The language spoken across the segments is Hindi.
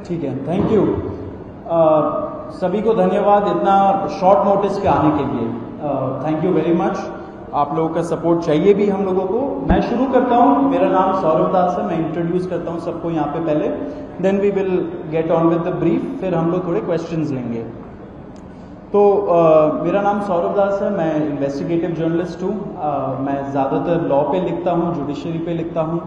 ठीक है, थैंक यू। सभी को धन्यवाद इतना शॉर्ट नोटिस पे आने के लिए। Thank you very much. आप लोगों का सपोर्ट चाहिए भी हम लोगों को। मैं शुरू करता हूँ। मेरा नाम सौरभ दास है। मैं इंट्रोड्यूस करता हूँ सबको यहाँ पे पहले, then we will get on with the brief, फिर हम लोग थोड़े क्वेश्चंस लेंगे। तो मेरा नाम सौरभ दास है। मैं इन्वेस्टिगेटिव जर्नलिस्ट हूँ। मैं ज़्यादातर लॉ पे लिखता हूँ, जुडिशरी पे लिखता हूँ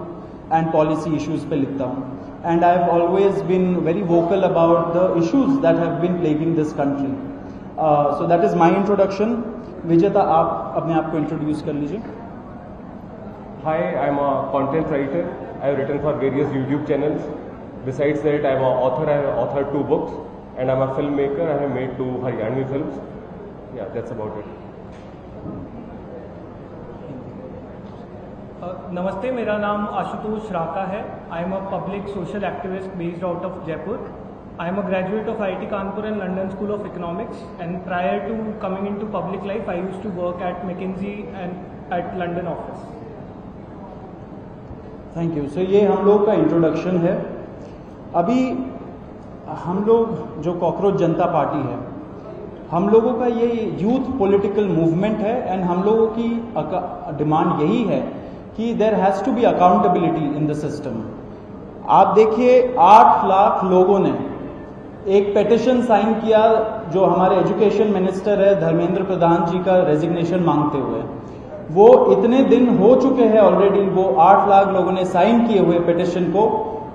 एंड पॉलिसी इश्यूज़ पे लिखता हूँ। And I have always been very vocal about the issues that have been plaguing this country. So that is my introduction. Vijeta, आप अपने आप को इंट्रोड्यूस कर लीजिए। Hi, I'm a content writer. I have written for various YouTube channels. Besides that, I'm an author. I have authored 2 books, and I'm a filmmaker. I have made 2 Haryanvi films. Yeah, that's about it. नमस्ते, मेरा नाम आशुतोष राका है। I am a public social activist based out of Jaipur. I am a graduate of IIT Kanpur and London School of Economics, and prior to coming into public life, I used to work at McKinsey and at London office. Thank you. So ये हम लोग का इंट्रोडक्शन है। अभी हम लोग जो कॉकरोच जनता पार्टी है, हम लोगों का ये यूथ पॉलिटिकल मूवमेंट है एंड हम लोगों की डिमांड यही है कि there has to be accountability in the system. आप देखिए 8 लाख लोगों ने एक पेटिशन साइन किया जो हमारे एजुकेशन मिनिस्टर है धर्मेंद्र प्रधान जी का रेजिग्नेशन मांगते हुए। वो इतने दिन हो चुके हैं ऑलरेडी, वो 8 लाख लोगों ने साइन किए हुए पेटिशन को,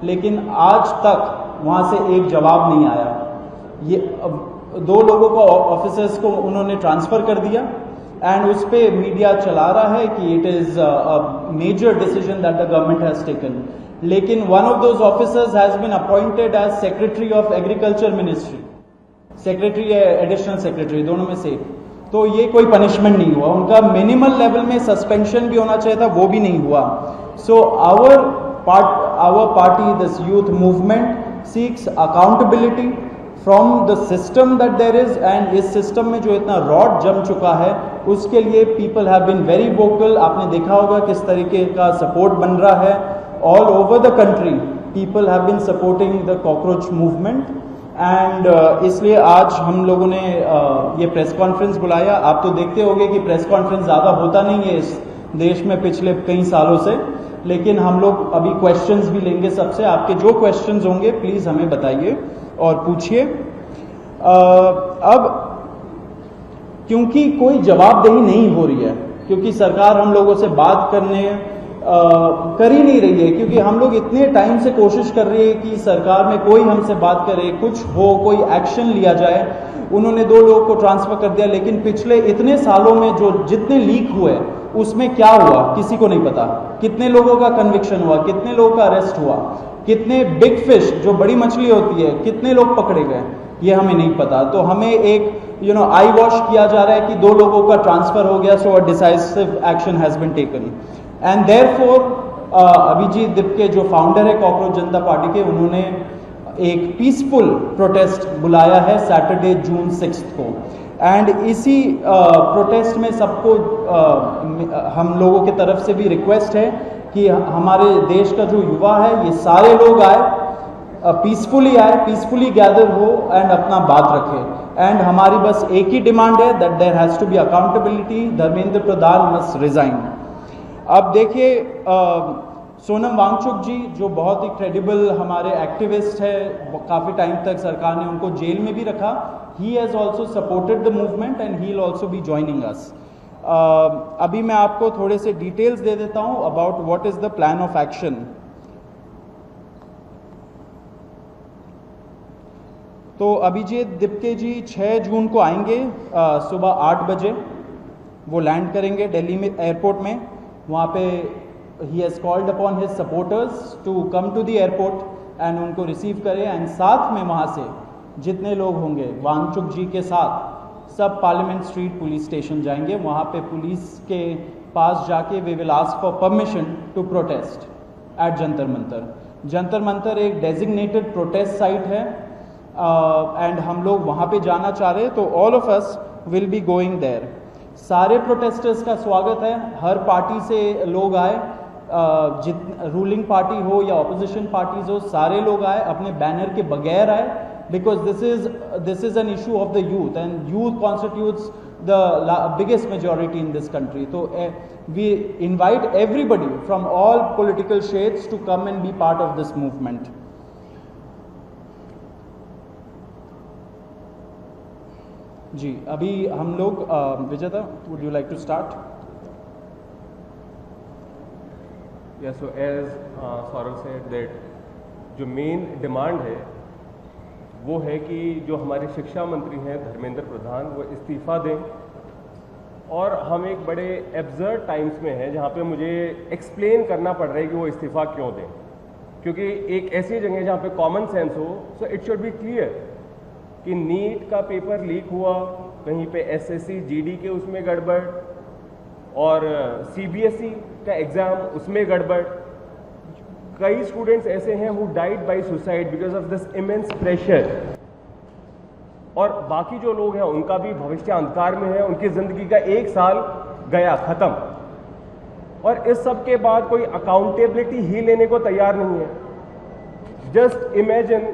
लेकिन आज तक वहां से एक जवाब नहीं आया। ये 2 लोगों को ऑफिसर्स को उन्होंने ट्रांसफर कर दिया एंड उस पे मीडिया चला रहा है कि it is a major decision that the government has taken. लेकिन one of those officers has been appointed as secretary of agriculture ministry, secretary या एडिशनल सेक्रेटरी, दोनों में से। तो ये कोई पनिशमेंट नहीं हुआ। उनका मिनिमल लेवल में सस्पेंशन भी होना चाहिए था, वो भी नहीं हुआ। So our party, this youth movement seeks accountability from the system that there is, and इस सिस्टम में जो इतना रॉड जम चुका है उसके लिए people have been very vocal. आपने देखा होगा किस तरीके का सपोर्ट बन रहा है all over the country. People have been supporting the cockroach movement and इसलिए आज हम लोगों ने ये प्रेस कॉन्फ्रेंस बुलाया। आप तो देखते होंगे कि प्रेस कॉन्फ्रेंस ज़्यादा होता नहीं है इस देश में पिछले कई सालों से, लेकिन हम लोग अभी क्वेश्चंस भी लेंगे सबसे। आपके जो क्वेश्चंस होंगे प्लीज़ हमें बताइए और पूछिए। अब क्योंकि कोई जवाबदेही नहीं हो रही है, क्योंकि सरकार हम लोगों से बात करने कर ही नहीं रही है, क्योंकि हम लोग इतने टाइम से कोशिश कर रहे हैं कि सरकार में कोई हमसे बात करे, कुछ हो, कोई एक्शन लिया जाए। उन्होंने 2 लोगों को ट्रांसफर कर दिया, लेकिन पिछले इतने सालों में जो जितने लीक हुए उसमें क्या हुआ किसी को नहीं पता। कितने लोगों का कन्विक्शन हुआ, कितने लोगों का अरेस्ट हुआ, कितने बिग फिश जो बड़ी मछली होती है कितने लोग पकड़े गए, ये हमें नहीं पता। तो हमें एक आई वॉश किया जा रहा है कि 2 लोगों का ट्रांसफर हो गया, so a decisive action has been taken. And therefore Abhijit Dipke जो फाउंडर है कॉकरोच जनता पार्टी के, उन्होंने एक पीसफुल प्रोटेस्ट बुलाया है सैटरडे जून 6 को। एंड इसी प्रोटेस्ट में सबको हम लोगों की तरफ से भी रिक्वेस्ट है कि हमारे देश का जो युवा है ये सारे लोग आए, पीसफुली आए, पीसफुली गैदर हो एंड अपना बात रखें। एंड हमारी बस एक ही डिमांड है that there has to be accountability, Dharmendra Pradhan must resign. अब देखिए सोनम वांगचुक जी जो बहुत ही क्रेडिबल हमारे एक्टिविस्ट है, काफ़ी टाइम तक सरकार ने उनको जेल में भी रखा। He has also supported the movement and he will also be joining us. अभी मैं आपको थोड़े से डिटेल्स दे देता हूँ about what is the plan of action. तो अभिजीत दिपके जी 6 जून को आएंगे सुबह 8 बजे। वो लैंड करेंगे दिल्ली में एयरपोर्ट में। वहाँ पे he has called upon his supporters to come to the airport and उनको रिसीव करें। एंड साथ में वहाँ से जितने लोग होंगे वांगचुक जी के साथ सब पार्लियामेंट स्ट्रीट पुलिस स्टेशन जाएंगे। वहाँ पे पुलिस के पास जाके we will ask for permission to protest at Jantar Mantar. Jantar Mantar एक डेजिग्नेटेड प्रोटेस्ट साइट है एंड हम लोग वहाँ पे जाना चाह रहे हैं, तो all of us will be going there. सारे प्रोटेस्टर्स का स्वागत है, हर पार्टी से लोग आए। रूलिंग पार्टी हो या ऑपोजिशन पार्टीज हो, सारे लोग आए, अपने बैनर के बगैर आए, because this is an issue of the youth and youth constitutes the biggest majority in this country. So we invite everybody from all political shades to come and be part of this movement. जी, अभी हम लोग विजेता, would you like to start? Yeah, so as Saurav said that जो मेन डिमांड है वो है कि जो हमारे शिक्षा मंत्री हैं धर्मेंद्र प्रधान, वो इस्तीफ़ा दें। और हम एक बड़े एब्जर्ड टाइम्स में हैं जहाँ पे मुझे एक्सप्लेन करना पड़ रहा है कि वो इस्तीफ़ा क्यों दें, क्योंकि एक ऐसी जगह जहाँ पे कॉमन सेंस हो, so it should be clear कि नीट का पेपर लीक हुआ, कहीं पे एसएससी जीडी के उसमें गड़बड़, और सीबीएसई का एग्ज़ाम उसमें गड़बड़। कई स्टूडेंट्स ऐसे हैं who died by suicide because of this immense pressure, और बाकी जो लोग हैं उनका भी भविष्य अंधकार में है, उनकी ज़िंदगी का 1 साल गया ख़त्म, और इस सब के बाद कोई अकाउंटेबिलिटी ही लेने को तैयार नहीं है। जस्ट इमेजिन,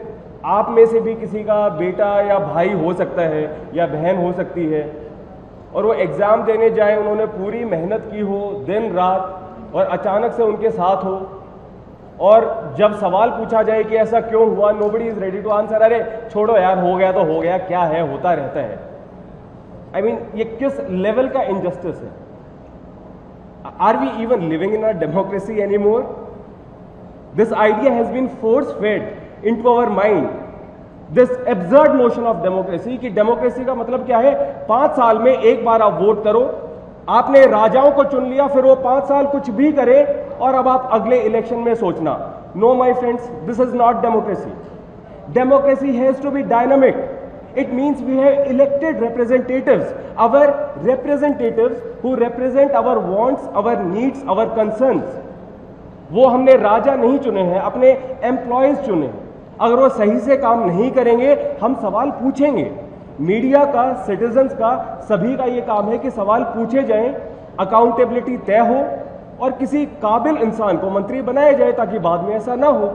आप में से भी किसी का बेटा या भाई हो सकता है या बहन हो सकती है, और वो एग्ज़ाम देने जाए, उन्होंने पूरी मेहनत की हो दिन रात, और अचानक से उनके साथ हो, और जब सवाल पूछा जाए कि ऐसा क्यों हुआ, nobody is ready to answer. अरे छोड़ो यार, हो गया तो हो गया, क्या है, होता रहता है। आई मीन, ये किस लेवल का इनजस्टिस है? Are we even living in a democracy any more? This idea has been force fed into our mind, this absurd notion of democracy, कि डेमोक्रेसी का मतलब क्या है? 5 साल में एक बार आप वोट करो, आपने राजाओं को चुन लिया, फिर वो 5 साल कुछ भी करे, और अब आप अगले इलेक्शन में सोचना। No my friends, this is not democracy. Democracy has to be dynamic. It means we have elected representatives, our representatives who represent our wants, our needs, our concerns. वो हमने राजा नहीं चुने हैं, अपने एम्प्लॉयज चुने हैं। अगर वो सही से काम नहीं करेंगे, हम सवाल पूछेंगे। मीडिया का, सिटीजन्स का, सभी का ये काम है कि सवाल पूछे जाएं, अकाउंटेबिलिटी तय हो, और किसी काबिल इंसान को मंत्री बनाया जाए ताकि बाद में ऐसा ना हो।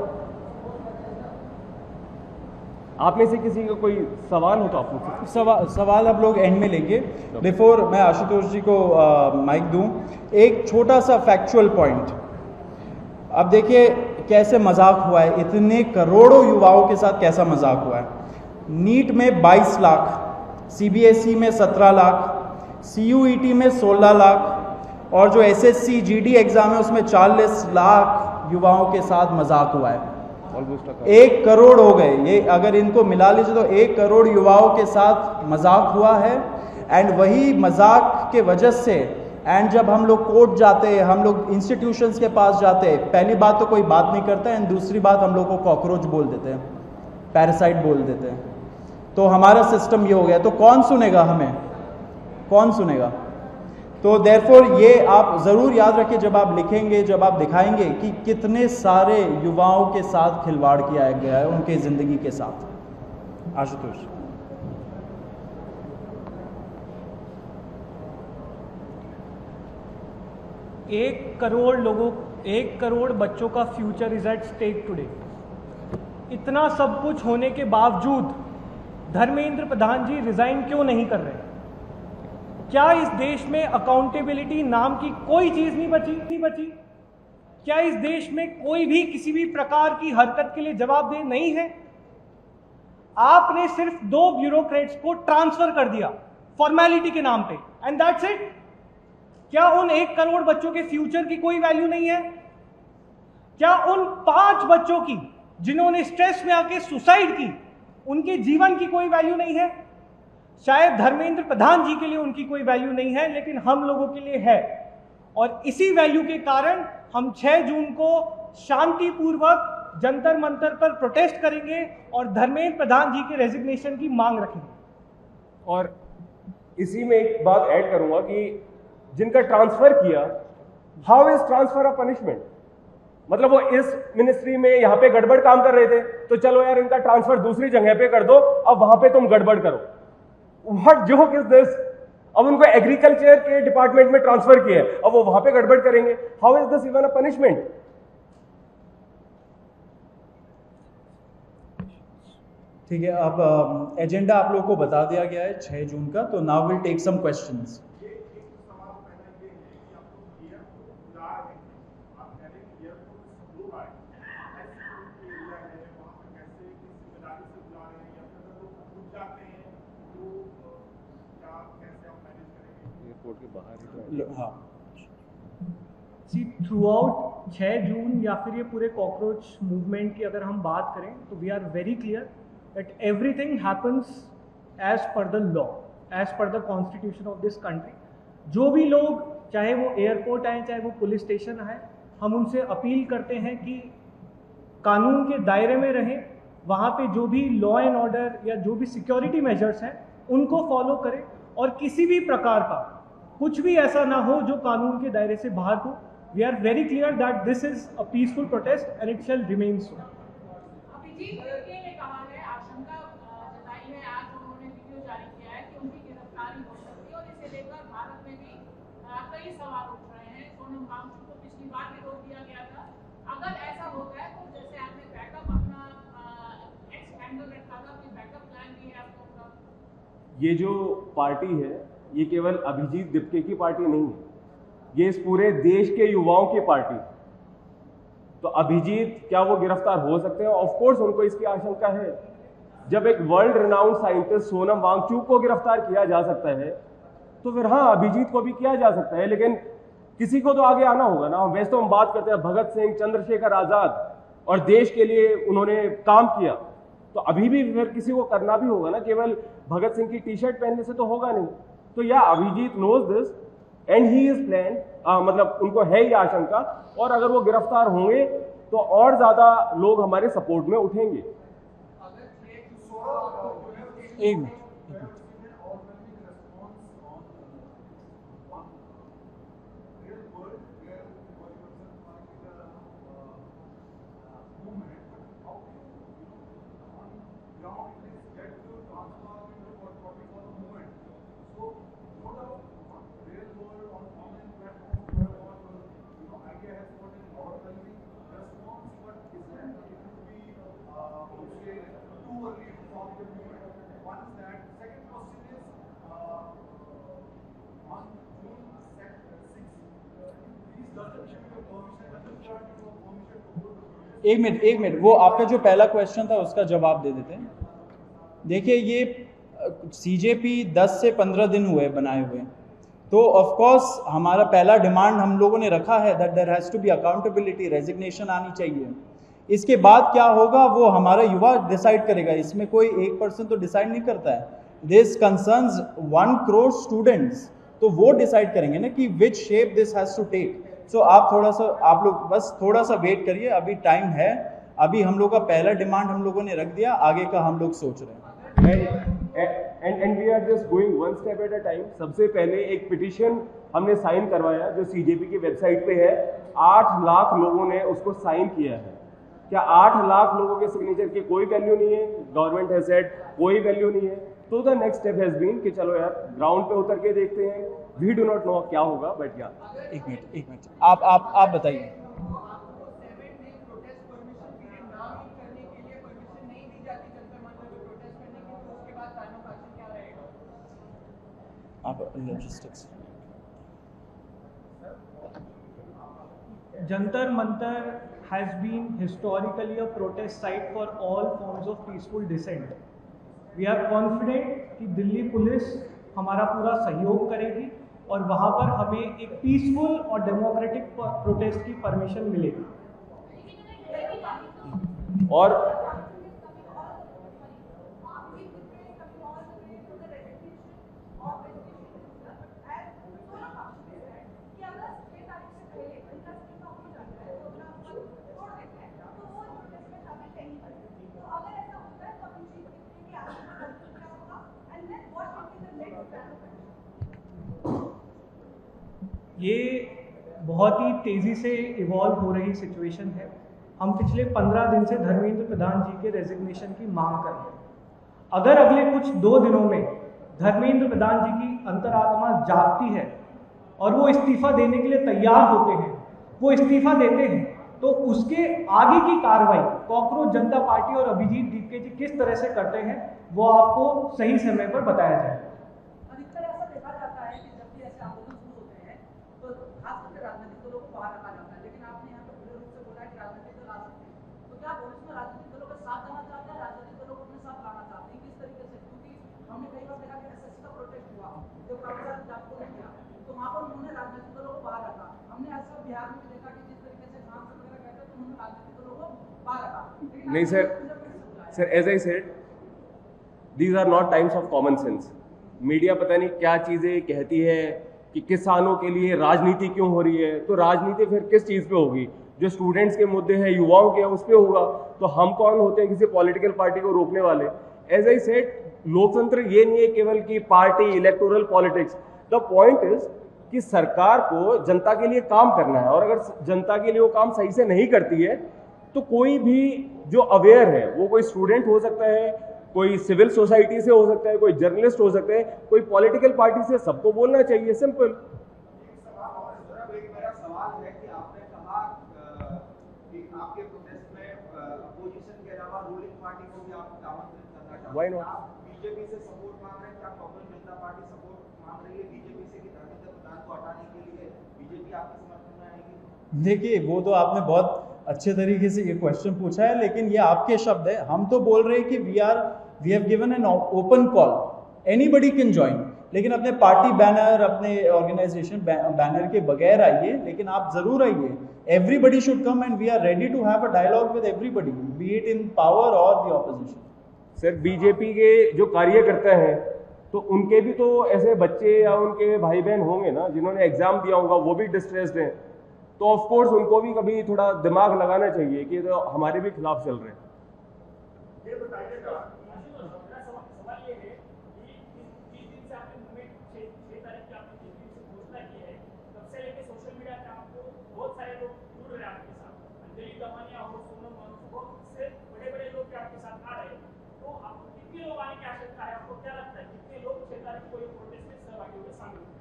आप में से किसी का कोई सवाल हो तो आप पूछिए। सवाल आप लोग एंड में लेंगे। बिफोर मैं आशुतोष जी को माइक दूं, एक छोटा सा फैक्चुअल पॉइंट। अब देखिए कैसे मजाक हुआ है, इतने करोड़ों युवाओं के साथ कैसा मजाक हुआ है। नीट में 22 लाख, सीबीएसई में 17 लाख, सीयूईटी में 16 लाख, और जो एसएससी जीडी एग्जाम है उसमें 40 लाख युवाओं के साथ मजाक हुआ है। 1 करोड़ हो गए ये, अगर इनको मिला लीजिए तो 1 करोड़ युवाओं के साथ मजाक हुआ है। एंड वही मजाक के वजह से, एंड जब हम लोग कोर्ट जाते हैं, हम लोग इंस्टीट्यूशंस के पास जाते हैं, पहली बात तो कोई बात नहीं करता है, एंड दूसरी बात हम लोग को कॉकरोच बोल देते हैं, पैरासाइट बोल देते हैं। तो हमारा सिस्टम ये हो गया, तो कौन सुनेगा हमें, कौन सुनेगा? तो देयरफॉर ये आप ज़रूर याद रखिए जब आप लिखेंगे, जब आप दिखाएंगे कि कितने सारे युवाओं के साथ खिलवाड़ किया गया है, उनके ज़िंदगी के साथ। आशुतोष। 1 करोड़ लोगों, 1 करोड़ बच्चों का future is at stake today. इतना सब कुछ होने के बावजूद धर्मेंद्र प्रधान जी रिजाइन क्यों नहीं कर रहे? क्या इस देश में अकाउंटेबिलिटी नाम की कोई चीज नहीं बची? क्या इस देश में कोई भी किसी भी प्रकार की हरकत के लिए जवाबदेह नहीं है? आपने सिर्फ 2 ब्यूरोक्रेट्स को ट्रांसफर कर दिया फॉर्मेलिटी के नाम पे, एंड दैट्स इट। क्या उन 1 करोड़ बच्चों के फ्यूचर की कोई वैल्यू नहीं है? क्या उन 5 बच्चों की जिन्होंने स्ट्रेस में आके सुसाइड की, उनके जीवन की कोई वैल्यू नहीं है? शायद धर्मेंद्र प्रधान जी के लिए उनकी कोई वैल्यू नहीं है, लेकिन हम लोगों के लिए है। और इसी वैल्यू के कारण हम 6 जून को शांतिपूर्वक जंतर मंतर पर प्रोटेस्ट करेंगे और धर्मेंद्र प्रधान जी के रेजिग्नेशन की मांग रखेंगे। और इसी में एक बात ऐड करूंगा कि जिनका ट्रांसफर किया, how is transfer of punishment? मतलब वो इस मिनिस्ट्री में यहाँ पे गड़बड़ काम कर रहे थे, तो चलो यार इनका ट्रांसफर दूसरी जगह पे कर दो, अब वहां पे तुम गड़बड़ करो। What joke is this? अब उनको एग्रीकल्चर के डिपार्टमेंट में ट्रांसफर किया है, अब वो वहां पे गड़बड़ करेंगे। How is this even a punishment? ठीक है, अब एजेंडा आप लोगों को बता दिया गया है 6 जून का, तो now will take some questions. हाँ, सी थ्रू आउट 6 जून या फिर ये पूरे कॉकरोच मूवमेंट की अगर हम बात करें तो we are very clear that everything happens as per the law, as per the constitution of this country. जो भी लोग, चाहे वो एयरपोर्ट आए चाहे वो पुलिस स्टेशन आए, हम उनसे अपील करते हैं कि कानून के दायरे में रहें, वहाँ पे जो भी लॉ एंड ऑर्डर या जो भी सिक्योरिटी मेजर्स हैं उनको फॉलो करें, और किसी भी प्रकार का कुछ भी ऐसा ना हो जो कानून के दायरे से बाहर हो। We are very clear that this is a peaceful protest and it shall remain so. Abhijeet ने कहा है, आशंका जताई है, आज उन्होंने वीडियो जारी किया है कि उनकी गिरफ्तारी हो सकती है, और इसे लेकर भारत में भी कई सवाल उठ रहे हैं। सोनम वांगचुक को पिछली बार भी रोक दिया गया था। अगर ऐसा होता है तो जैसे आपने बैकअप अपना एक्सपेंडर रखा था, कोई बैकअप प्लान भी है आप लोगों का? ये जो पार्टी है ये केवल अभिजीत दिप्के की पार्टी नहीं है, ये इस पूरे देश के युवाओं की पार्टी। तो अभिजीत क्या वो गिरफ्तार हो सकते हैं? ऑफ कोर्स उनको इसकी आशंका है। जब एक world renowned scientist Sonam Wangchuk को गिरफ्तार किया जा सकता है तो फिर हाँ, अभिजीत को भी किया जा सकता है, लेकिन किसी को तो आगे आना होगा ना। वैसे तो हम बात करते हैं भगत सिंह, चंद्रशेखर आजाद, और देश के लिए उन्होंने काम किया, तो अभी भी फिर किसी को करना भी होगा ना। केवल भगत सिंह की टी शर्ट पहनने से तो होगा नहीं। तो या Abhijeet knows this and he is plan, मतलब उनको है ये आशंका, और अगर वो गिरफ्तार होंगे तो और ज्यादा लोग हमारे सपोर्ट में उठेंगे। एक मिनट, एक मिनट, वो आपका जो पहला क्वेश्चन था उसका जवाब दे देते हैं। देखिए, ये सीजेपी 10 से 15 दिन हुए बनाए हुए, तो ऑफ कोर्स हमारा पहला डिमांड हम लोगों ने रखा है that there has to be accountability, resignation आनी चाहिए। इसके बाद क्या होगा वो हमारा युवा डिसाइड करेगा, इसमें कोई एक पर्सन तो डिसाइड नहीं करता है। दिस कंसर्न्स 1 करोड़ स्टूडेंट्स, तो वो डिसाइड करेंगे ना कि which shape this has to take. So आप लोग बस थोड़ा सा वेट करिए, अभी टाइम है। अभी हम लोग का पहला डिमांड हम लोगों ने रख दिया, आगे का हम लोग सोच रहे हैं। And we are just going one step at a time. सबसे पहले एक पिटीशन हमने साइन करवाया जो सीजेपी की वेबसाइट पे है। 8 लाख लोगों ने उसको साइन किया है। क्या 8 लाख लोगों के सिग्नेचर की कोई वैल्यू नहीं है? गवर्नमेंट हैज सेड कोई वैल्यू नहीं है। तो the next step has been कि चलो यार ग्राउंड पे उतर के देखते हैं। वी डू नॉट नो क्या होगा, बट या एक मिनट, आप बताइए। आप logistics. Jantar Mantar has been historically a protest site for all forms of peaceful dissent. We are confident कि दिल्ली पुलिस हमारा पूरा सहयोग करेगी और वहाँ पर हमें एक पीसफुल और डेमोक्रेटिक प्रोटेस्ट की परमिशन मिलेगी। और ये बहुत ही तेज़ी से इवॉल्व हो रही सिचुएशन है। हम पिछले 15 दिन से धर्मेंद्र प्रधान जी के रेजिग्नेशन की मांग कर रहे हैं। अगर अगले कुछ 2 दिनों में धर्मेंद्र प्रधान जी की अंतरात्मा जागती है और वो इस्तीफा देने के लिए तैयार होते हैं, वो इस्तीफा देते हैं, तो उसके आगे की कार्रवाई कॉकरोच जनता पार्टी और अभिजीत दीपके जी किस तरह से करते हैं वो आपको सही समय पर बताया जाएगा। अधिकतर ऐसा देखा जाता है कि जब भी ऐसे आंदोलन शुरू होते हैं तो खास करके राजनीतिक दलों को बाहर रखा जाता है, लेकिन आपने यहाँ पर खुले रूप से बोला कि राजनीतिक दल आ सकते हैं, तो क्या आप इसमें राजनीतिक दलों का साथ देना चाहते हैं, राजनीतिक दलों को अपने साथ लाना चाहते हैं, किस तरीके से? क्योंकि हमने कई बार देखा कि एसएससी का प्रोटेस्ट हुआ जब प्रोफेसर जाटको ने किया तो वहाँ पर उन्होंने राजनीतिक दलों को बाहर रखा। हमने ऐसा बिहार में भी देखा कि जिस तरीके से सांसद वगैरह कहते हैं तो उन्होंने राजनीतिक दलों को बाहर रखा। नहीं sir, as I said, these are not times of common sense. Media पता नहीं क्या चीजें कहती है कि किसानों के लिए राजनीति क्यों हो रही है, तो राजनीति फिर किस चीज पे होगी? जो स्टूडेंट्स के मुद्दे हैं, युवाओं के, उस पे होगा। तो हम कौन होते हैं किसी पॉलिटिकल पार्टी को रोकने वाले? एज आई सेड, लोकतंत्र ये नहीं है केवल कि party, electoral politics. The point is कि सरकार को जनता के लिए काम करना है, और अगर जनता के लिए वो काम सही से नहीं करती है तो कोई भी जो अवेयर है, वो कोई स्टूडेंट हो सकता है, कोई सिविल सोसाइटी से हो सकता है, कोई जर्नलिस्ट हो सकता है, कोई पॉलिटिकल पार्टी से, सबको बोलना चाहिए। सिंपल। मेरा सवाल है कि आपने कहा कि आपके प्रोटेस्ट में अपोजिशन के अलावा रूलिंग पार्टी को भी आप आमंत्रित करना चाहते हैं। Why not? आप बीजेपी से सपोर्ट मांग रहे हैं, क्या कांग्रेस जनता पार्टी सपोर्ट मांग रही है बीजेपी से कि धर्मेंद्र प्रधान को हटाने के लिए बीजेपी आपके समर्थन में आएगी? देखिए, वो तो आपने बहुत अच्छे तरीके से ये क्वेश्चन पूछा है, लेकिन ये आपके शब्द है। हम तो बोल रहे हैं कि we have given an open call, anybody can join, लेकिन अपने पार्टी बैनर, अपने ऑर्गेनाइजेशन बैनर के बगैर आइए, लेकिन आप जरूर आइए। Everybody should come and we are ready to have a dialogue with everybody, be it in power और द ऑपोजिशन। सर, बीजेपी के जो कार्यकर्ता हैं तो उनके भी तो ऐसे बच्चे या उनके भाई बहन होंगे ना जिन्होंने एग्जाम दिया होगा, वो भी डिस्ट्रेस्ड हैं, तो ऑफ कोर्स उनको भी कभी थोड़ा दिमाग लगाना चाहिए कि तो हमारे भी खिलाफ चल रहे हैं। ये बताइएगा, सवाल ये है कि जिस दिन से आपने मूवमेंट 6 तारीख की आपने जिस दिन से घोषणा की है, तब से लेकर सोशल मीडिया पे आपको बहुत सारे लोग जुड़ रहे हैं आपके साथ, अंजलि दमानिया हो, सोनम वांगचुक, इससे बड़े-बड़े लोग भी आपके साथ आ रहे हैं, तो आपको कितने लोग आने की आवश्यकता है? आपको क्या लगता है कितने लोग 6 तारीख को ये प्रोटेस्ट में सहभागी होंगे, शामिल होंगे?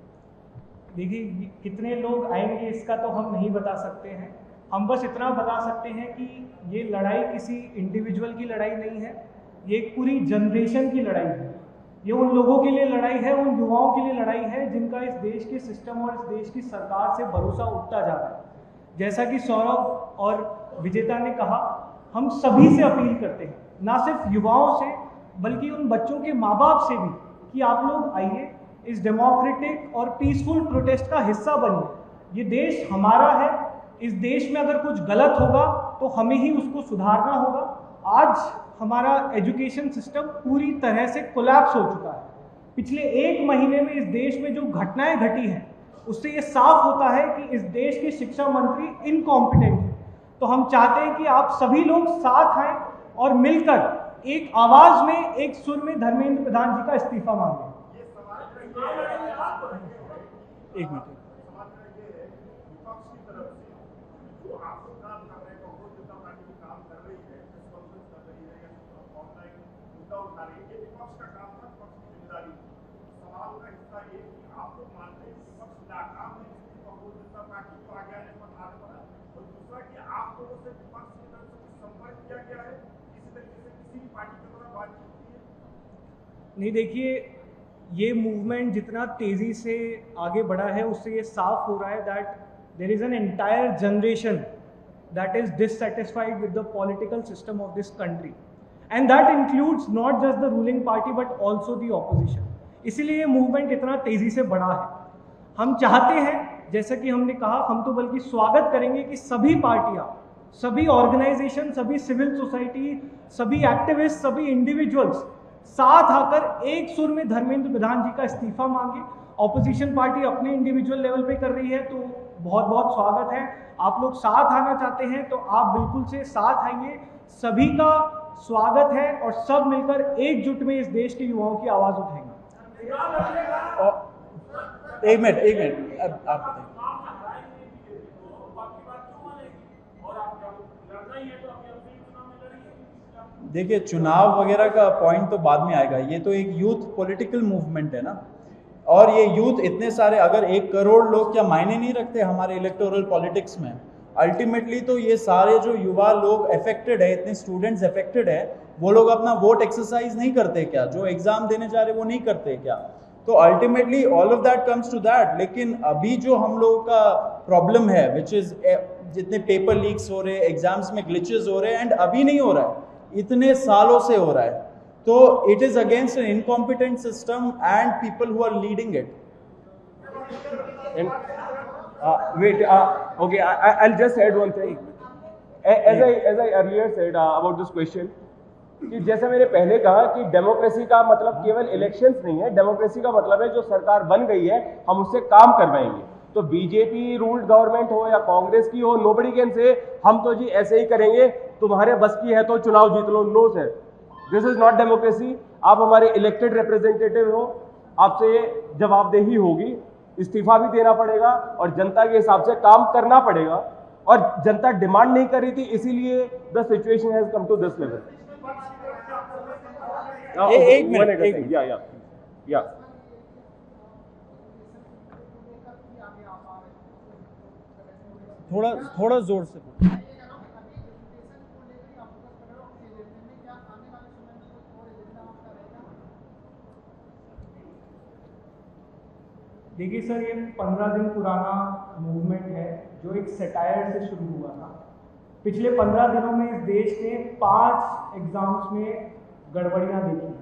देखिए, कितने लोग आएंगे इसका तो हम नहीं बता सकते हैं। हम बस इतना बता सकते हैं कि ये लड़ाई किसी इंडिविजुअल की लड़ाई नहीं है, ये एक पूरी जनरेशन की लड़ाई है। ये उन लोगों के लिए लड़ाई है, उन युवाओं के लिए लड़ाई है जिनका इस देश के सिस्टम और इस देश की सरकार से भरोसा उठता जा रहा है। जैसा कि सौरभ और विजेता ने कहा, हम सभी से अपील करते हैं, ना सिर्फ युवाओं से बल्कि उन बच्चों के माँ बाप से भी, कि आप लोग आइए, इस डेमोक्रेटिक और पीसफुल प्रोटेस्ट का हिस्सा बनिए। ये देश हमारा है, इस देश में अगर कुछ गलत होगा तो हमें ही उसको सुधारना होगा। आज हमारा एजुकेशन सिस्टम पूरी तरह से कोलैप्स हो चुका है। पिछले 1 महीने में इस देश में जो घटनाएं घटी हैं उससे ये साफ होता है कि इस देश के शिक्षा मंत्री इनकॉम्पिटेंट हैं। तो हम चाहते हैं कि आप सभी लोग साथ आएं और मिलकर एक आवाज में, एक सुर में धर्मेंद्र प्रधान जी का इस्तीफा मांगें। एक मिनट, नहीं, देखिए, ये मूवमेंट जितना तेज़ी से आगे बढ़ा है उससे ये साफ हो रहा है that there is an entire generation that is dissatisfied with the political system of this country, and that includes not just the ruling party but also the opposition. इसीलिए ये मूवमेंट इतना तेज़ी से बढ़ा है। हम चाहते हैं, जैसा कि हमने कहा, हम तो बल्कि स्वागत करेंगे कि सभी पार्टियाँ, सभी ऑर्गेनाइजेशन, सभी सिविल सोसाइटी, सभी एक्टिविस्ट, सभी इंडिविजुअल्स साथ आकर एक सुर में धर्मेंद्र प्रधान जी का इस्तीफा मांगे। ऑपोजिशन पार्टी अपने इंडिविजुअल लेवल पे कर रही है तो बहुत बहुत स्वागत है। आप लोग साथ आना चाहते हैं तो आप बिल्कुल से साथ आइए, सभी का स्वागत है और सब मिलकर एकजुट में इस देश के युवाओं की आवाज़ उठाएंगे। एक मिनट, आप बताइए। देखिए, चुनाव वगैरह का पॉइंट तो बाद में आएगा, ये तो एक यूथ पॉलिटिकल मूवमेंट है ना, और ये यूथ इतने सारे, अगर 1 करोड़ लोग क्या मायने नहीं रखते हमारे इलेक्टोरल पॉलिटिक्स में? अल्टीमेटली तो ये सारे जो युवा लोग अफेक्टेड है, इतने स्टूडेंट्स अफेक्टेड है, वो लोग अपना वोट एक्सरसाइज नहीं करते क्या? जो एग्जाम देने जा रहे वो नहीं करते क्या? तो ultimately all of that comes to that. लेकिन अभी जो हम लोगों का प्रॉब्लम है, विच इज जितने पेपर लीक्स हो रहे हैं, एग्जाम्स में ग्लिचेस हो रहे हैं, एंड अभी नहीं हो रहा है, इतने सालों से हो रहा है, तो it is against an incompetent system and people who are leading it. Wait, okay, I'll just add one thing. As I earlier said about this question, कि जैसे मैंने पहले कहा कि डेमोक्रेसी का मतलब केवल इलेक्शंस नहीं है, डेमोक्रेसी का मतलब है जो सरकार बन गई है हम उससे काम करवाएंगे। तो बीजेपी रूल्ड गवर्नमेंट हो या कांग्रेस की हो, नोबडी कैन से हम तो जी ऐसे ही करेंगे, तुम्हारे बस की है तो चुनाव जीत लो। No sir, this is not democracy. आप हमारे इलेक्टेड रिप्रेजेंटेटिव हो, आपसे जवाबदेही होगी, इस्तीफा भी देना पड़ेगा और जनता के हिसाब से काम करना पड़ेगा, और जनता डिमांड नहीं कर रही थी, इसीलिए the situation has come to this level. एक मिनट, या थोड़ा जोर से बोलो। देखिए सर, ये 15 दिन पुराना मूवमेंट है जो एक सटायर से शुरू हुआ था। पिछले 15 दिनों में इस देश ने 5 एग्जाम्स में गड़बड़ियां देखी,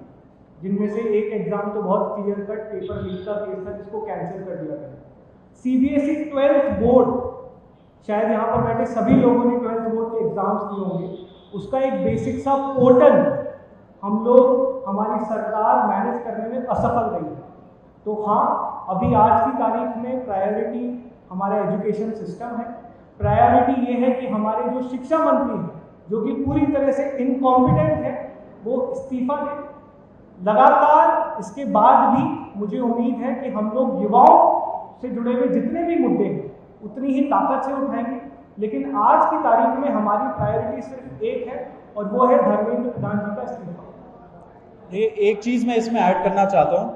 जिनमें से एक एग्जाम तो बहुत क्लियर कट पेपर लीक का केस था जिसको कैंसिल कर दिया गया। सीबीएसई 12th बोर्ड, शायद यहाँ पर बैठे सभी लोगों ने 12th बोर्ड के एग्जाम्स दिए होंगे, उसका एक बेसिक सा पोर्टल हम लोग, हमारी सरकार मैनेज करने में असफल रही है। तो हाँ, अभी आज की तारीख में प्रायोरिटी हमारा एजुकेशन सिस्टम है। प्रायोरिटी ये है कि हमारे जो शिक्षा मंत्री हैं, जो कि पूरी तरह से इनकॉम्पिटेंट है, वो इस्तीफा दें। लगातार इसके बाद भी मुझे उम्मीद है कि हम लोग युवाओं से जुड़े हुए जितने भी मुद्दे हैं उतनी ही ताकत से उठाएंगे। लेकिन आज की तारीख में हमारी प्रायोरिटी सिर्फ एक है, और वो है धर्मेंद्र प्रधान जी का इस्तीफा। एक चीज़ मैं इसमें ऐड करना चाहता हूँ,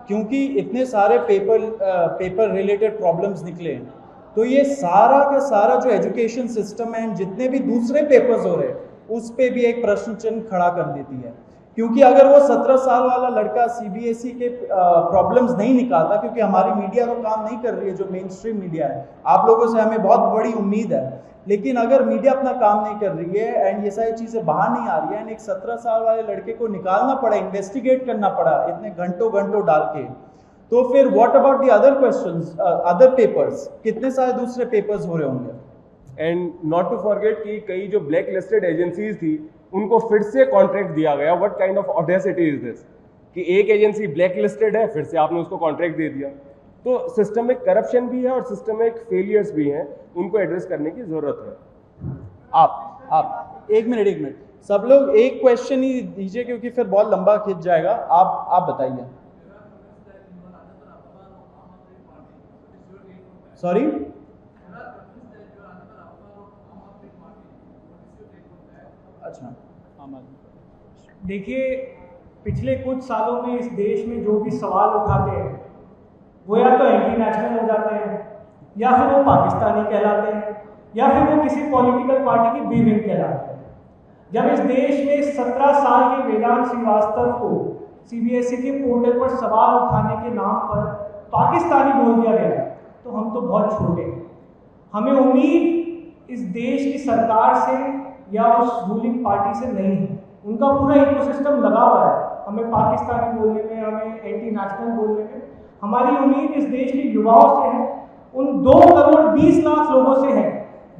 क्योंकि इतने सारे पेपर रिलेटेड प्रॉब्लम्स निकले हैं, तो ये सारा का सारा जो एजुकेशन सिस्टम है, जितने भी दूसरे पेपर्स हो रहे हैं, उस पे भी एक प्रश्न चिन्ह खड़ा कर देती है। क्योंकि अगर वो 17 साल वाला लड़का सीबीएसई के प्रॉब्लम्स नहीं निकालता, क्योंकि हमारी मीडिया तो काम नहीं कर रही है, जो मेन स्ट्रीम मीडिया है, आप लोगों से हमें बहुत बड़ी उम्मीद है, लेकिन अगर मीडिया अपना काम नहीं कर रही है एंड ये सारी चीज़ें बाहर नहीं आ रही है, एंड एक 17 साल वाले लड़के को निकालना पड़ा, इन्वेस्टिगेट करना पड़ा इतने घंटों डाल के, तो फिर what about the other questions, other papers, कितने सारे दूसरे पेपर्स हो रहे होंगे। एंड नॉट टू फॉरगेट कि कई जो ब्लैक लिस्टेड एजेंसीज थी उनको फिर से कॉन्ट्रैक्ट दिया गया। What kind of audacity is this कि एक एजेंसी ब्लैक लिस्टेड है, फिर से आपने उसको कॉन्ट्रैक्ट दे दिया। तो सिस्टमिक करप्शन भी है और सिस्टमिक फेलियर्स भी हैं, उनको एड्रेस करने की जरूरत है। आप एक मिनट, सब लोग एक क्वेश्चन ही दीजिए, क्योंकि फिर बहुत लंबा खिंच जाएगा। आप बताइए। सॉरी, अच्छा, आम आदमी। देखिए, पिछले कुछ सालों में इस देश में जो भी सवाल उठाते हैं वो या तो एंटी नेशनल हो जाते हैं, या फिर वो पाकिस्तानी कहलाते हैं, या फिर वो किसी पॉलिटिकल पार्टी की बी विंग कहलाते हैं। जब इस देश में 17 साल के वेदांत श्रीवास्तव को सीबीएसई के पोर्टल पर सवाल उठाने के नाम पर पाकिस्तानी बोल दिया गया, तो हम तो बहुत छोटे हैं। हमें उम्मीद इस देश की सरकार से या उस रूलिंग पार्टी से नहीं है, उनका पूरा इकोसिस्टम लगा हुआ है हमें पाकिस्तानी बोलने में, हमें एंटी नेशनल बोलने में। हमारी उम्मीद इस देश के युवाओं से है, उन 2 करोड़ 20 लाख लोगों से है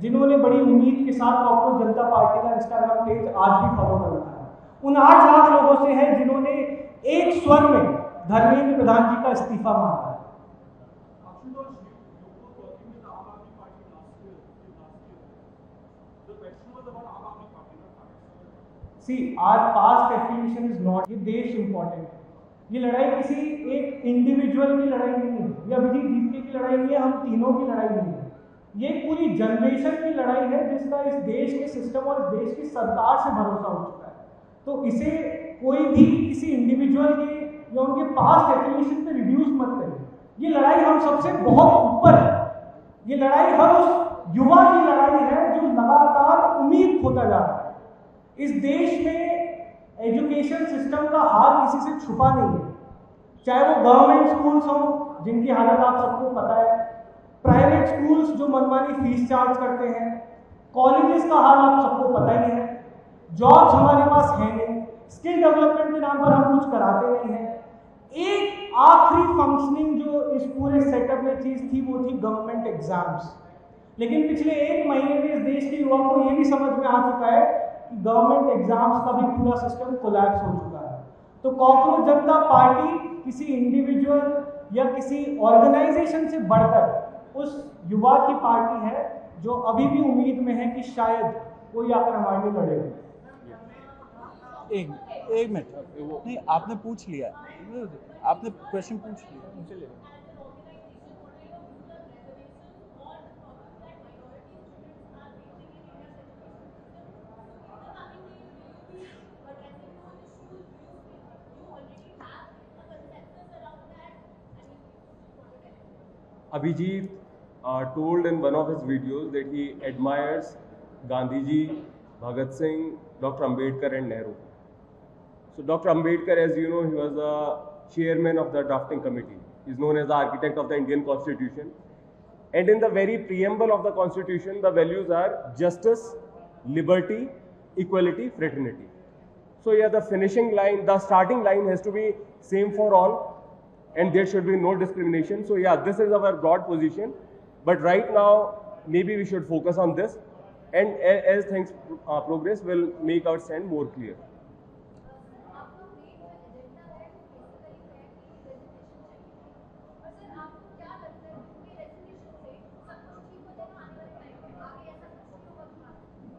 जिन्होंने बड़ी उम्मीद के साथ कॉकरोच जनता पार्टी का इंस्टाग्राम पेज आज भी फॉलो कर रखा है। उन 8 लाख लोगों से है जिन्होंने एक स्वर में धर्मेंद्र प्रधान जी का इस्तीफा मांगा है। See, our past affiliation is not, ये देश इंपॉर्टेंट है। ये लड़ाई किसी एक इंडिविजुअल की लड़ाई नहीं है, ये अभिजीत दीपके की लड़ाई नहीं है, हम तीनों की लड़ाई नहीं है, ये पूरी जनरेशन की लड़ाई है जिसका इस देश के सिस्टम और इस देश की सरकार से भरोसा हो चुका है। तो इसे कोई भी किसी इंडिविजुअल के या उनके पास्ट एफिलिएशन पे रिड्यूस मत करें। ये लड़ाई हम सबसे बहुत ऊपर है। ये लड़ाई हर उस युवा की लड़ाई है जो लगातार उम्मीद खोता जा रहा है। इस देश में एजुकेशन सिस्टम का हाल किसी से छुपा नहीं है, चाहे वो गवर्नमेंट स्कूल्स हों जिनकी हालत आप सबको पता है, प्राइवेट स्कूल्स जो मनमानी फीस चार्ज करते हैं, कॉलेजेस का हाल आप सबको पता ही है, जॉब्स हमारे पास है नहीं, स्किल डेवलपमेंट के नाम पर हम कुछ कराते नहीं हैं। एक आखिरी फंक्शनिंग जो इस पूरे सेटअप में चीज थी वो थी गवर्नमेंट एग्जाम्स। लेकिन पिछले एक महीने में इस देश के युवा को ये भी समझ में आ चुका है कि गवर्नमेंट एग्जाम्स का भी पूरा सिस्टम कोलैप्स हो चुका है। तो कॉकरोच जनता पार्टी किसी इंडिविजुअल या किसी ऑर्गेनाइजेशन से बढ़कर उस युवा की पार्टी है जो अभी भी उम्मीद में है कि शायद कोई आकर हमारे लिए लड़ेगा। एक मिनट, नहीं आपने पूछ लिया, आपने क्वेश्चन पूछ लिया। Abhijit told in one of his videos that he admires Gandhi ji, Bhagat Singh, Dr. Ambedkar and Nehru. So Dr. Ambedkar, as you know, he was the chairman of the drafting committee. He is known as the architect of the Indian Constitution. And in the very preamble of the Constitution, the values are justice, liberty, equality, fraternity. So yeah, the finishing line, the starting line has to be same for all, and there should be no discrimination. So yeah, this is our broad position. But right now, maybe we should focus on this. And as things progress, we'll make our stand more clear.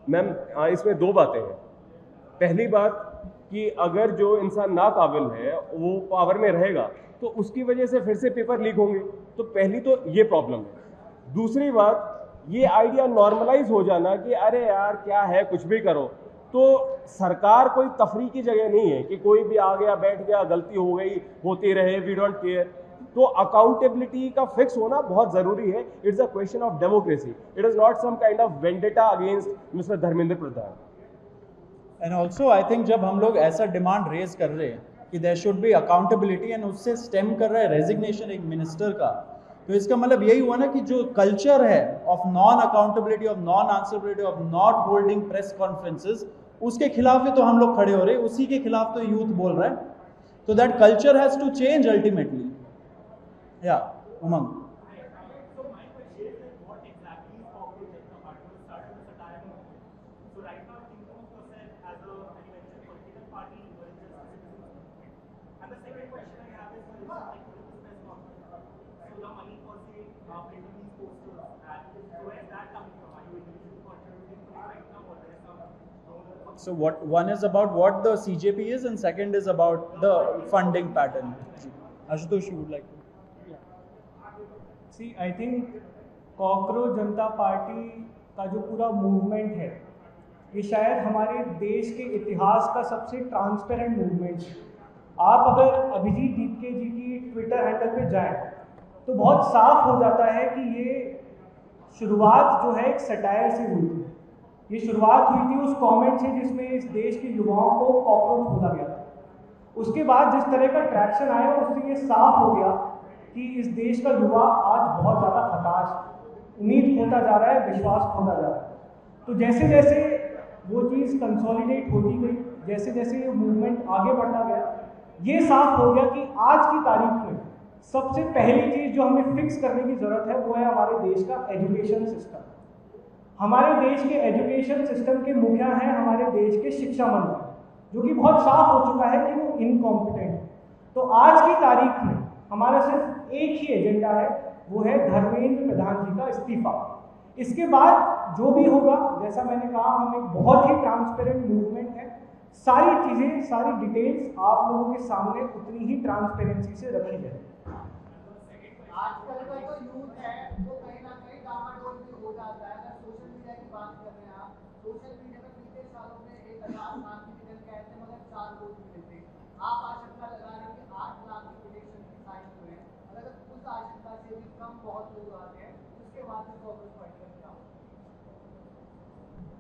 Ma'am, इसमें दो बातें हैं। पहली बात कि अगर जो इंसान नाकाबिल है वो पावर में रहेगा तो उसकी वजह से फिर से पेपर लीक होंगे, तो पहली तो ये प्रॉब्लम है। दूसरी बात, ये आइडिया नॉर्मलाइज हो जाना कि अरे यार क्या है, कुछ भी करो। तो सरकार कोई तफरी की जगह नहीं है कि कोई भी आ गया बैठ गया, गलती हो गई होती रहे, वी डोंट केयर। तो अकाउंटेबिलिटी का फिक्स होना बहुत जरूरी है। It's a question of democracy, it is not some kind of vendetta against mister Dharmendra Pradhan. And also I think जब हम लोग ऐसा डिमांड रेज कर रहे हैं कि there should be accountability and उससे स्टेम कर रहा है रेजिग्नेशन एक मिनिस्टर का, तो इसका मतलब यही हुआ ना कि जो कल्चर है of non accountability, of non answerability, of not holding press conferences, उसके खिलाफ ही तो हम लोग खड़े हो रहे हैं, उसी के खिलाफ तो यूथ बोल रहा है। तो that culture has to change ultimately. या Umang, So my question is that what exactly is Cockroach Janata Party? It started with satire movement. So right now think of yourself as a political party or just a citizen movement. And the second question I have is like press conference. So the money for say printing these posters, and so where is that coming from? Are you individually contributing to it right now, or there is some? so what one is about what the CJP is and second is about the funding pattern. Ashutosh, you would like to? See I think cockroach Janta party का जो पूरा मूवमेंट है ये शायद हमारे देश के इतिहास का सबसे ट्रांसपेरेंट मूवमेंट है। आप अगर अभिजीत दीपके जी की ट्विटर हैंडल पे जाएं तो बहुत साफ हो जाता है कि ये शुरुआत जो है एक सटायर से हुई थी। ये शुरुआत हुई थी उस कमेंट से जिसमें इस देश के युवाओं को कॉकरोच बोला गया था। उसके बाद जिस तरह का ट्रैक्शन आया उससे ये साफ हो गया कि इस देश का युवा आज बहुत ज़्यादा हताश, उम्मीद खोता जा रहा है, विश्वास खोता जा रहा है। तो जैसे जैसे वो चीज़ कंसोलिडेट होती गई, जैसे जैसे ये मूवमेंट आगे बढ़ता गया, ये साफ हो गया कि आज की तारीख में सबसे पहली चीज़ जो हमें फिक्स करने की ज़रूरत है वो है हमारे देश का एजुकेशन सिस्टम। हमारे देश के एजुकेशन सिस्टम के मुखिया हैं हमारे देश के शिक्षा मंत्री, जो कि बहुत साफ हो चुका है कि वो इनकॉम्पिटेंट है। तो आज की तारीख में हमारा सिर्फ एक ही एजेंडा है, वो है धर्मेंद्र प्रधान जी का इस्तीफा। इसके बाद जो भी होगा, जैसा मैंने कहा, हम एक बहुत ही ट्रांसपेरेंट मूवमेंट है। सारी चीज़ें, सारी डिटेल्स आप लोगों के सामने उतनी ही ट्रांसपेरेंसी से रखी जाए। आजकल का जो यूथ है वो कहीं ना कहीं डामाडोल भी हो जाता है। अगर सोशल मीडिया की बात कर रहे हैं आप, सोशल मीडिया में बीते सालों में एक आजाद क्रांति के दिन कहते हैं, मगर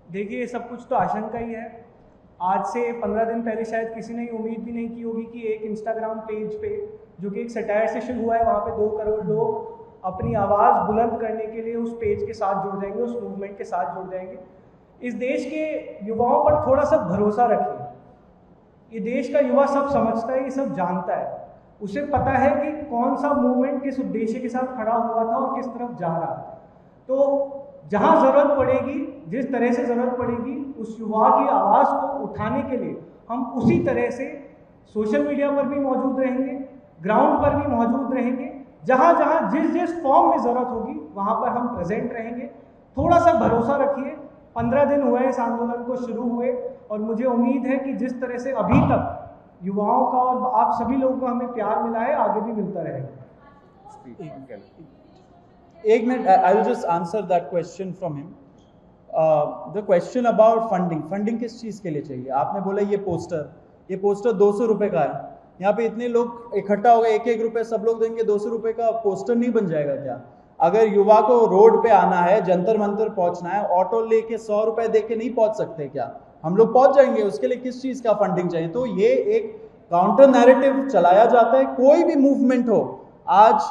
देखिए, ये सब कुछ तो आशंका ही है। आज से 15 दिन पहले शायद किसी ने उम्मीद भी नहीं की होगी कि एक इंस्टाग्राम पेज पे, जो कि एक सटायर से शुरू हुआ है, वहाँ पे 2 करोड़ लोग अपनी आवाज़ बुलंद करने के लिए उस पेज के साथ जुड़ जाएंगे, उस मूवमेंट के साथ जुड़ जाएंगे। इस देश के युवाओं पर थोड़ा सा भरोसा रखिए। ये देश का युवा सब समझता है, ये सब जानता है। उसे पता है कि कौन सा मूवमेंट किस उद्देश्य के साथ खड़ा हुआ था और किस तरफ जा रहा है। तो जहाँ ज़रूरत पड़ेगी, जिस तरह से ज़रूरत पड़ेगी, उस युवा की आवाज़ को उठाने के लिए हम उसी तरह से सोशल मीडिया पर भी मौजूद रहेंगे, ग्राउंड पर भी मौजूद रहेंगे। जहाँ जहाँ जिस जिस फॉर्म में ज़रूरत होगी वहाँ पर हम प्रेजेंट रहेंगे। थोड़ा सा भरोसा रखिए। 15 दिन हुए इस आंदोलन को शुरू हुए, और मुझे उम्मीद है कि जिस तरह से अभी तक युवाओं का और आप सभी लोगों का हमें प्यार मिला है, आगे भी मिलता रहेगा। एक minute, I will just answer that question from him. The question about funding किस चीज़ के लिए चाहिए? आपने बोला ये पोस्टर 200 रुपये का है। यहाँ पे इतने लोग इकट्ठा हो गए, 1-1 रुपये सब लोग देंगे, 200 रुपये का पोस्टर नहीं बन जाएगा क्या? अगर युवा को रोड पे आना है, जंतर मंतर पहुंचना है, ऑटो लेके 100 रुपये दे के नहीं पहुंच सकते क्या? हम लोग पहुंच जाएंगे। उसके लिए किस चीज़ का फंडिंग चाहिए? तो ये एक काउंटर नैरेटिव चलाया जाता है। कोई भी मूवमेंट हो, आज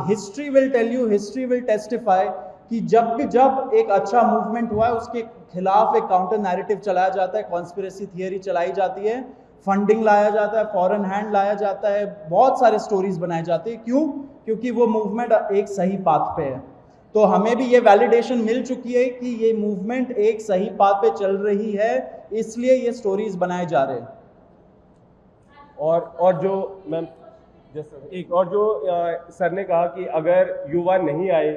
history will tell you, history will testify कि जब एक अच्छा मूवमेंट हुआ है उसके खिलाफ एक काउंटर नैरेटिव चलाया जाता है, कॉन्स्पिरेसी थियरी चलाई जाती है, फंडिंग लाया जाता है, फॉरेन हैंड लाया जाता है, बहुत सारे स्टोरीज बनाए जाते हैं। क्यों? क्योंकि वो मूवमेंट एक सही पाथ पे है। तो हमें भी ये वैलिडेशन मिल चुकी है कि ये मूवमेंट एक सही पाथ पे चल रही है, इसलिए ये स्टोरीज बनाए जा रहे हैं। और जो मैम सर ने कहा कि अगर युवा नहीं आए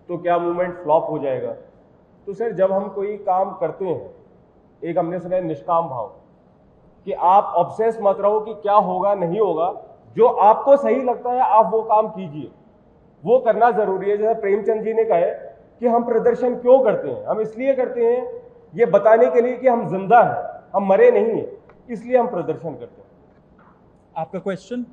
तो क्या मूवमेंट फ्लॉप हो जाएगा। तो सर, जब हम कोई काम करते हैं, एक हमने सुना है निष्काम भाव, कि आप ऑब्सेस मत रहो कि क्या होगा नहीं होगा, जो आपको सही लगता है आप वो काम कीजिए, वो करना जरूरी है। जैसे प्रेमचंद जी ने कहा है कि हम प्रदर्शन क्यों करते हैं, हम इसलिए करते हैं ये बताने के लिए कि हम जिंदा हैं, हम मरे नहीं हैं, इसलिए हम प्रदर्शन करते हैं। आपका क्वेश्चन?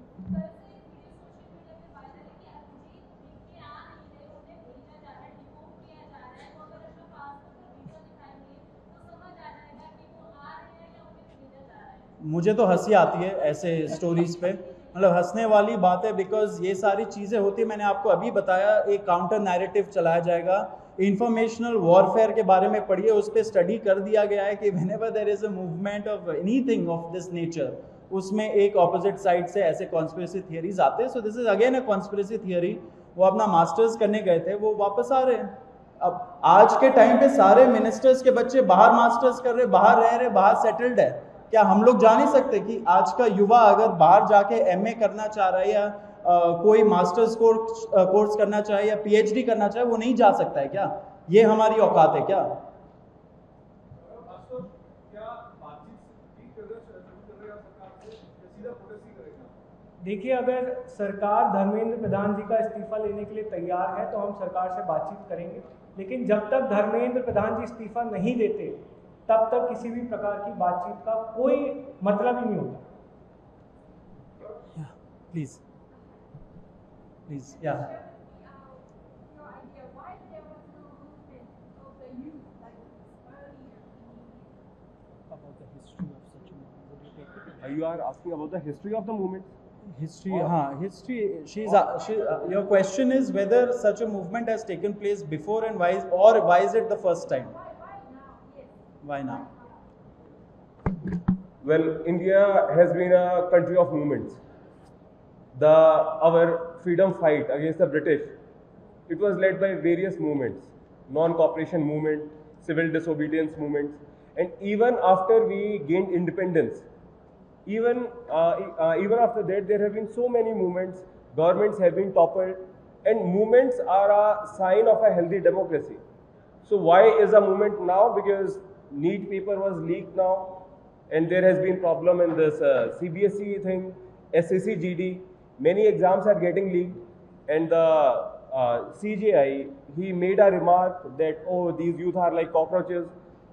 मुझे तो हंसी आती है ऐसे स्टोरीज पे, मतलब हंसने वाली बात है, बिकॉज ये सारी चीज़ें होती है। मैंने आपको अभी बताया, एक काउंटर नैरेटिव चलाया जाएगा। इंफॉर्मेशनल वॉरफेयर के बारे में पढ़िए, उस पर स्टडी कर दिया गया है कि whenever there is a movement of anything of this nature, उसमें एक ऑपोजिट साइड से ऐसे कॉन्स्पिरेसी थियरीज आते हैं। So this is again a conspiracy theory. वो अपना मास्टर्स करने गए थे, वो वापस आ रहे हैं। अब आज के टाइम पे सारे मिनिस्टर्स के बच्चे बाहर मास्टर्स कर रहे, बाहर रह रहे, बाहर सेटल्ड है। क्या हम लोग जान नहीं सकते कि आज का युवा अगर बाहर जाके एमए करना चाह रहा है या कोई मास्टर्स कोर्स करना चाहे या पीएचडी करना चाहे, वो नहीं जा सकता है क्या? ये हमारी औकात है क्या? देखिए, अगर सरकार धर्मेंद्र प्रधान जी का इस्तीफा लेने के लिए तैयार है तो हम सरकार से बातचीत करेंगे, लेकिन जब तक धर्मेंद्र प्रधान जी इस्तीफा नहीं देते तब तक किसी भी प्रकार की बातचीत का कोई मतलब ही नहीं होता। प्लीज या You are asking about the history of the movement? History, history. Your question is whether such a movement has taken place before and why is it the first time? Why now? Well, India has been a country of movements. Our freedom fight against the British, it was led by various movements, non-cooperation movement, civil disobedience movements, and even after we gained independence, even after that, there have been so many movements, governments have been toppled, and movements are a sign of a healthy democracy. So why is a movement now? Because NEET paper was leaked now, and there has been problem in this CBSE thing, SSC GD, many exams are getting leaked, and the CJI, he made a remark that, oh, these youth are like cockroaches.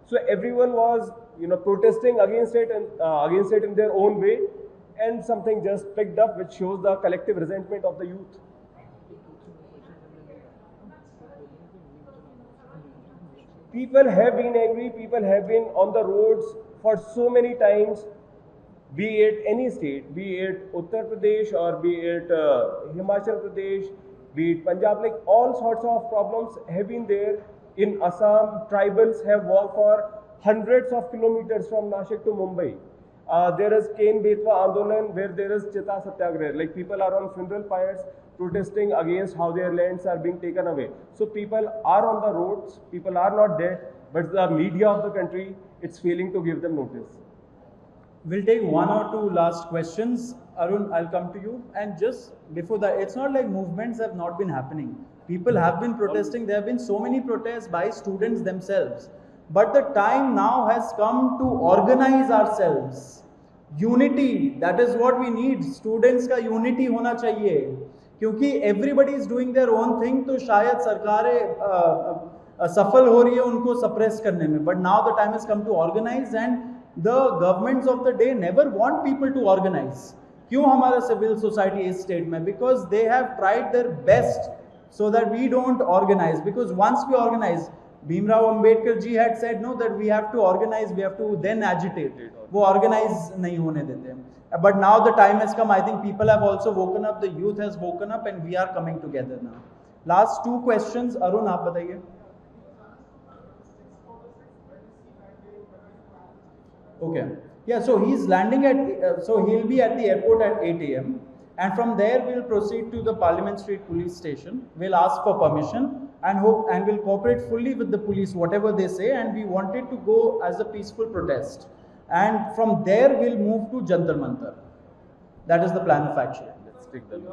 So everyone was, protesting against it in their own way, and something just picked up which shows the collective resentment of the youth. people have been angry, people have been on the roads for so many times, be it any state, be it Uttar Pradesh or be it Himachal Pradesh, be it Punjab, like all sorts of problems have been there. In Assam, tribals have walked for hundreds of kilometers from Nashik to Mumbai. There is Ken Betwa Andolan where there is Chita Satyagraha, like people are on funeral pyres protesting against how their lands are being taken away. So people are on the roads, people are not dead, but the media of the country, it's failing to give them notice. We'll take one or two last questions. Arun, I'll come to you. And just before that, it's not like movements have not been happening. People have been protesting. There have been so many protests by students themselves. But the time now has come to organize ourselves. Unity, that is what we need. Students का unity होना चाहिए. क्योंकि everybody is doing their own thing, तो शायद सरकारें सफल हो रही है उनको suppress करने में. But now the time has come to organize, and the governments of the day never want people to organize. क्यों हमारा civil society इस state में? Because they have tried their best so that we don't organize. Because once we organize, Bhimrao Ambedkar ji had said no, that we have to organize, we have to then agitate. वो organize नहीं होने देते हैं. But now the time has come. I think people have also woken up. The youth has woken up, and we are coming together now. Last two questions, Arun, आप बताइए. Okay. Yeah, so he's landing at, so he'll be at the airport at 8 a.m. And from there we'll proceed to the Parliament Street police station. We'll ask for permission and we'll cooperate fully with the police, whatever they say. And we wanted to go as a peaceful protest. And from there we'll move to Jantar Mantar. That is the plan of action. Let's take the list.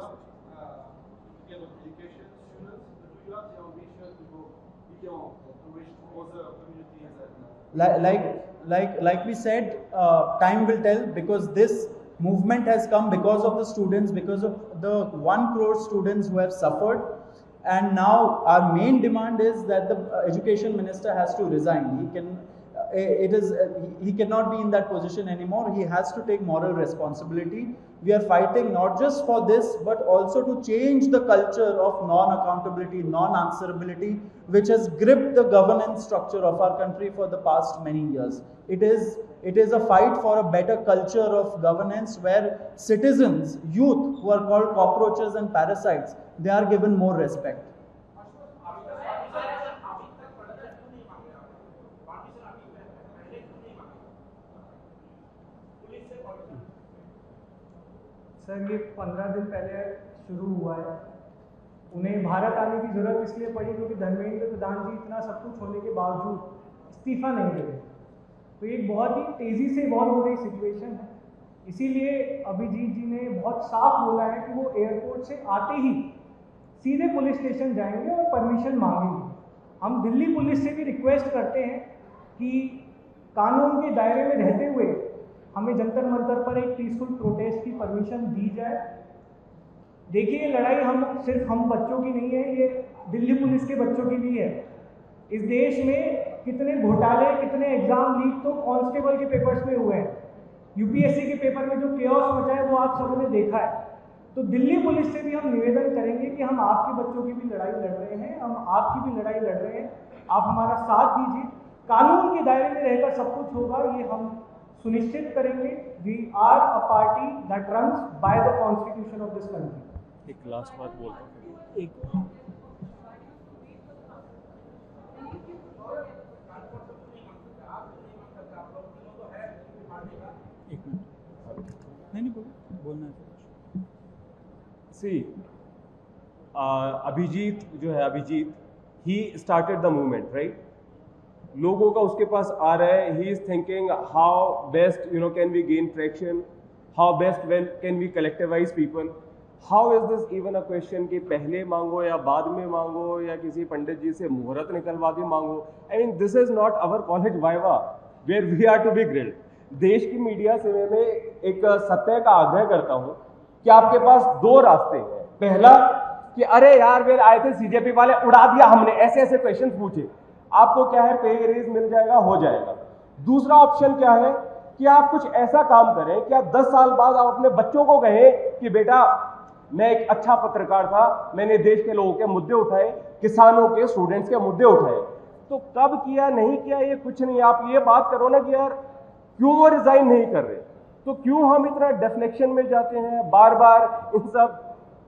Like we said, time will tell, because this movement has come because of the students, because of the 1 crore students who have suffered. And now our main demand is that the education minister has to resign. He cannot be in that position anymore. He has to take moral responsibility. We are fighting not just for this, but also to change the culture of non-accountability, non-answerability, which has gripped the governance structure of our country for the past many years. It is a fight for a better culture of governance where citizens, youth, who are called cockroaches and parasites, they are given more respect. Sir, ये 15 दिन पहले शुरू हुआ है. उन्हें भारत आने की ज़रूरत इसलिए पड़ी क्योंकि धर्मेंद्र प्रधान जी इतना सब कुछ होने के बावजूद इस्तीफा नहीं दे रहे. तो एक बहुत ही तेज़ी से इवॉल्व हो रही सिचुएशन है. इसीलिए अभिजीत जी ने बहुत साफ बोला है कि वो एयरपोर्ट से आते ही सीधे पुलिस स्टेशन जाएंगे और परमिशन मांगेंगे. हम दिल्ली पुलिस से भी रिक्वेस्ट करते हैं कि कानून के दायरे में रहते हुए हमें जंतर मंतर पर एक पीसफुल प्रोटेस्ट की परमिशन दी जाए. देखिए, ये लड़ाई सिर्फ हम बच्चों की नहीं है, ये दिल्ली पुलिस के बच्चों की भी है. इस देश में कितने घोटाले, कितने एग्जाम लीक तो कांस्टेबल के पेपर्स में हुए हैं. यूपीएससी के पेपर में जो केओस मचा है वो आप सबों ने देखा है. तो दिल्ली पुलिस से भी हम निवेदन करेंगे कि हम आपके बच्चों की भी लड़ाई लड़ रहे हैं, हम आपकी भी लड़ाई लड़ रहे हैं, आप हमारा साथ दीजिए. कानून के दायरे में रहकर सब कुछ होगा, ये हम सुनिश्चित करेंगे. We are a party that runs by the constitution of this country. एक लास्ट बात बोलता हूँ. एक मिनट नहीं बोलना है. See, अभिजीत जो है, Abhijit, he started the movement, right? लोगों का उसके पास आ रहा है. He is thinking how best can we gain traction, how best can we collectivize people. How is this even a question कि पहले मांगो या बाद में मांगो या किसी पंडित जी से मुहूर्त निकलवा के मांगो. I mean, this is not our college viva where we are to be grilled. देश की मीडिया से मैं एक सत्य का आग्रह करता हूँ कि आपके पास 2 रास्ते हैं. पहला कि अरे यार वे आए थे सीजेपी वाले, उड़ा दिया हमने, ऐसे ऐसे क्वेश्चन पूछे. आपको क्या है, पे रेज मिल जाएगा, हो जाएगा. दूसरा ऑप्शन क्या है कि आप कुछ ऐसा काम करें कि आप 10 साल बाद आप अपने बच्चों को कहें कि बेटा मैं एक अच्छा पत्रकार था, मैंने देश के लोगों के मुद्दे उठाए, किसानों के, स्टूडेंट्स के मुद्दे उठाए. तो कब किया नहीं किया ये कुछ नहीं, आप ये बात करो ना कि यार क्यों वो रिजाइन नहीं कर रहे, तो क्यों हम इतना डेफिनेशन में जाते हैं, बार बार इन सब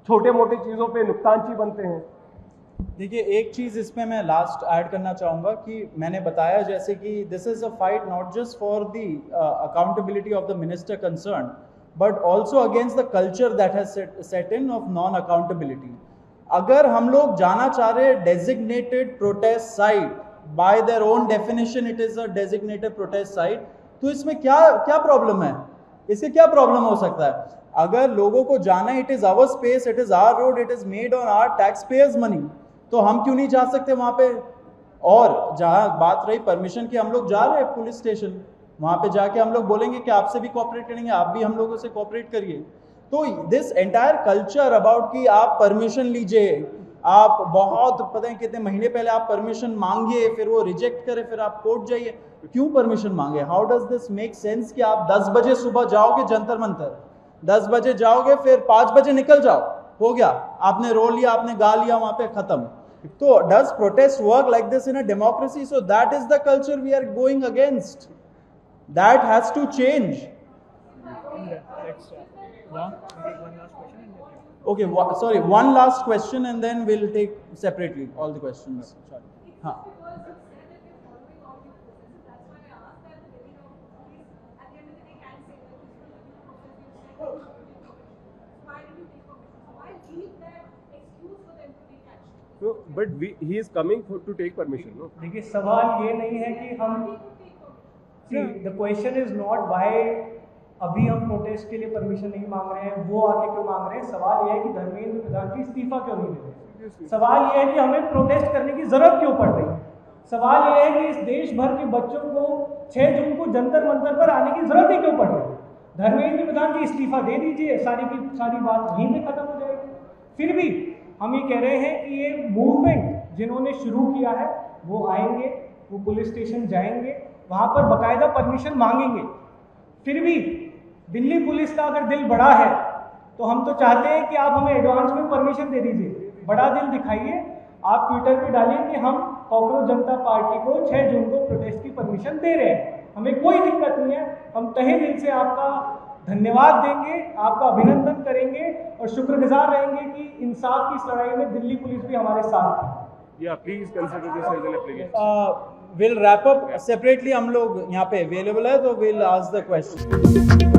छोटे मोटे चीजों पे नुकतानची बनते हैं। देखिए, एक चीज़ इसमें मैं लास्ट ऐड करना चाहूँगा कि मैंने बताया जैसे कि this is a fight not just for the accountability of the minister concern but also against the culture that has set in of non accountability. अगर हम लोग जाना चाह रहे हैं designated protest site, bye their own definition it is a designated protest site, तो इसमें क्या प्रॉब्लम है? इससे क्या प्रॉब्लम हो सकता है? अगर लोगों को जाना है, it is our space, it is our road, it is made on our taxpayers money, तो हम क्यों नहीं जा सकते वहाँ पे? और जहाँ बात रही परमिशन की, हम लोग जा रहे हैं पुलिस स्टेशन, वहाँ पे जाके हम लोग बोलेंगे कि आपसे भी कोऑपरेट करेंगे, आप भी हम लोगों से कोऑपरेट करिए। तो दिस एंटायर कल्चर अबाउट कि आप परमिशन लीजिए, आप बहुत पता है कितने महीने पहले आप परमिशन मांगिए, फिर वो रिजेक्ट करे, फिर आप कोर्ट जाइए, क्यों परमिशन मांगे? How does this make sense कि आप 10 बजे सुबह जाओगे जंतर मंतर, 10 बजे जाओगे, फिर 5 बजे निकल जाओ, हो गया, आपने रो लिया, आपने गा लिया, वहां पे खत्म। तो does protest work like this in a democracy? So that is the culture we are going against, that has to change. Okay, sorry, one last question and then we'll take separately all the questions. Sorry. हाँ. So, but he is coming to take permission, no? देखिए, सवाल ये नहीं है कि हम, the question is not why अभी हम प्रोटेस्ट के लिए परमिशन नहीं मांग रहे हैं, वो आके क्यों मांग रहे हैं। सवाल ये है कि धर्मेंद्र प्रधान जी इस्तीफा क्यों नहीं दे रहे। सवाल ये है कि हमें प्रोटेस्ट करने की जरूरत क्यों पड़ रही है। सवाल ये है कि इस देश भर के बच्चों को 6 जून को जंतर मंतर पर आने की जरूरत ही क्यों पड़ रही है। धर्मेंद्र प्रधान जी इस्तीफा दे दीजिए, सारी की सारी बात यहीं पे खत्म हो जाएगी। फिर भी हम ये कह रहे हैं कि ये मूवमेंट जिन्होंने शुरू किया है वो आएंगे, वो पुलिस स्टेशन जाएंगे, वहाँ पर बाकायदा परमिशन मांगेंगे। फिर भी दिल्ली पुलिस का अगर दिल बड़ा है तो हम तो चाहते हैं कि आप हमें एडवांस में परमिशन दे दीजिए, बड़ा दिल दिखाइए। आप ट्विटर पे डालिए कि हम कॉकरोच जनता पार्टी को 6 जून को प्रोटेस्ट की परमिशन दे रहे हैं, हमें कोई दिक्कत नहीं है। हम तहे दिल से आपका धन्यवाद देंगे, आपका अभिनंदन करेंगे और शुक्रगुजार रहेंगे कि इंसाफ की इस लड़ाई में दिल्ली पुलिस भी हमारे साथ है। Yeah, please consider this as an application. We'll wrap up separately, हम लोग यहाँ पे अवेलेबल है तो we'll ask the question.